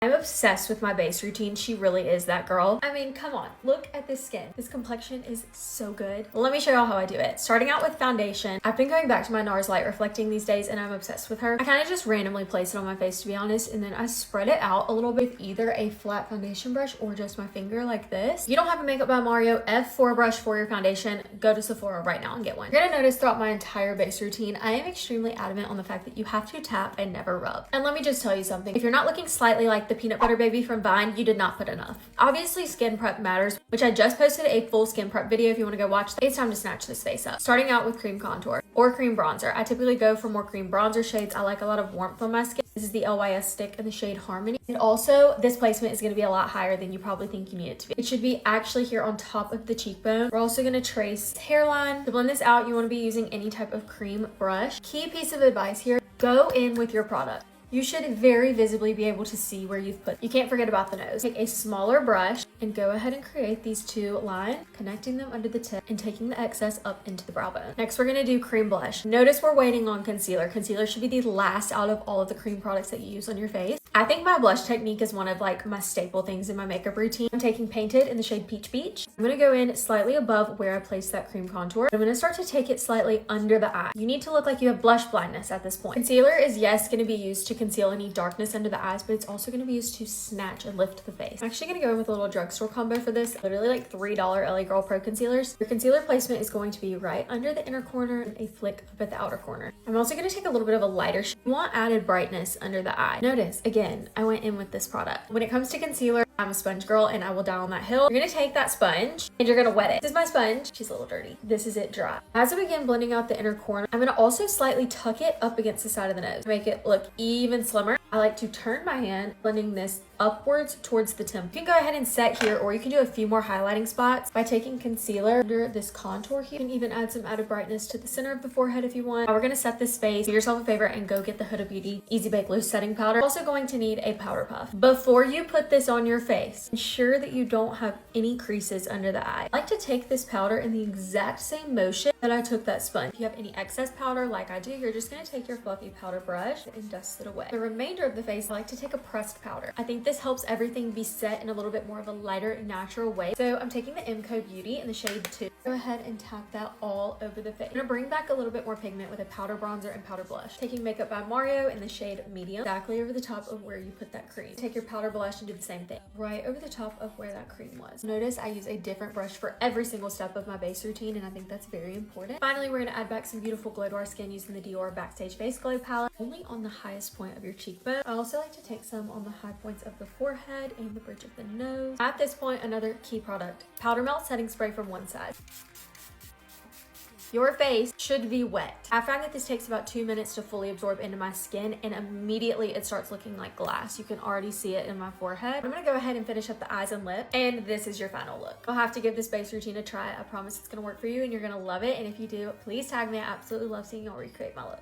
I'm obsessed with my base routine. She really is that girl. I mean, come on, look at this skin. This complexion is so good. Let me show y'all how I do it. Starting out with foundation. I've been going back to my NARS Light Reflecting these days and I'm obsessed with her. I kind of just randomly place it on my face, to be honest, and then I spread it out a little bit with either a flat foundation brush or just my finger like this. If you don't have a Makeup by Mario F4 brush for your foundation, go to Sephora right now and get one. You're gonna notice throughout my entire base routine, I am extremely adamant on the fact that you have to tap and never rub. And let me just tell you something. If you're not looking slightly like the peanut butter baby from Vine, you did not put enough. Obviously, skin prep matters, which I just posted a full skin prep video if you want to go watch that. It's time to snatch this face up. Starting out with cream contour or cream bronzer. I typically go for more cream bronzer shades. I like a lot of warmth on my skin. This is the LYS stick in the shade Harmony. And also, this placement is going to be a lot higher than you probably think you need it to be. It should be actually here on top of the cheekbone. We're also going to trace hairline. To blend this out, you want to be using any type of cream brush. Key piece of advice here, go in with your product. You should very visibly be able to see where you've put. You can't forget about the nose. Take a smaller brush and go ahead and create these two lines, connecting them under the tip and taking the excess up into the brow bone. Next, we're gonna do cream blush. Notice we're waiting on concealer. Concealer should be the last out of all of the cream products that you use on your face. I think my blush technique is one of like my staple things in my makeup routine. I'm taking Painted in the shade Peach Beach. I'm gonna go in slightly above where I placed that cream contour. I'm gonna start to take it slightly under the eye. You need to look like you have blush blindness at this point. Concealer is, yes, gonna be used to conceal any darkness under the eyes, but it's also going to be used to snatch and lift the face. I'm actually going to go in with a little drugstore combo for this. Literally like $3 LA Girl Pro concealers. Your concealer placement is going to be right under the inner corner and a flick up at the outer corner. I'm also going to take a little bit of a lighter shade. You want added brightness under the eye. Notice, again, I went in with this product. When it comes to concealer, I'm a sponge girl and I will die on that hill. You're going to take that sponge and you're going to wet it. This is my sponge. She's a little dirty. This is it dry. As I begin blending out the inner corner, I'm going to also slightly tuck it up against the side of the nose to make it look even slimmer. I like to turn my hand, blending this upwards towards the temple. You can go ahead and set here, or you can do a few more highlighting spots by taking concealer under this contour here. You can even add some added brightness to the center of the forehead if you want. Now we're going to set this face. Do yourself a favor and go get the Huda Beauty Easy Bake Loose Setting Powder. Also going to need a powder puff. Before you put this on your face, ensure that you don't have any creases under the eye. I like to take this powder in the exact same motion that I took that sponge. If you have any excess powder like I do, you're just going to take your fluffy powder brush and dust it away. The remainder of the face, I like to take a pressed powder. I think this helps everything be set in a little bit more of a lighter, natural way. So I'm taking the MCO Beauty in the shade 2. Go ahead and tap that all over the face. I'm gonna bring back a little bit more pigment with a powder bronzer and powder blush. Taking Makeup by Mario in the shade Medium, exactly over the top of where you put that cream. Take your powder blush and do the same thing, right over the top of where that cream was. Notice I use a different brush for every single step of my base routine, and I think that's very important. Finally, we're gonna add back some beautiful glow to our skin using the Dior Backstage Face Glow palette, only on the highest point of your cheekbone. I also like to take some on the high points of the forehead and the bridge of the nose. At this point, another key product, powder melt setting spray from one side. Your face should be wet. I find that this takes about 2 minutes to fully absorb into my skin, and immediately it starts looking like glass. You can already see it in my forehead. I'm gonna go ahead and finish up the eyes and lip, and this is your final look. You'll have to give this base routine a try. I promise it's gonna work for you and you're gonna love it. And if you do, please tag me. I absolutely love seeing y'all recreate my look.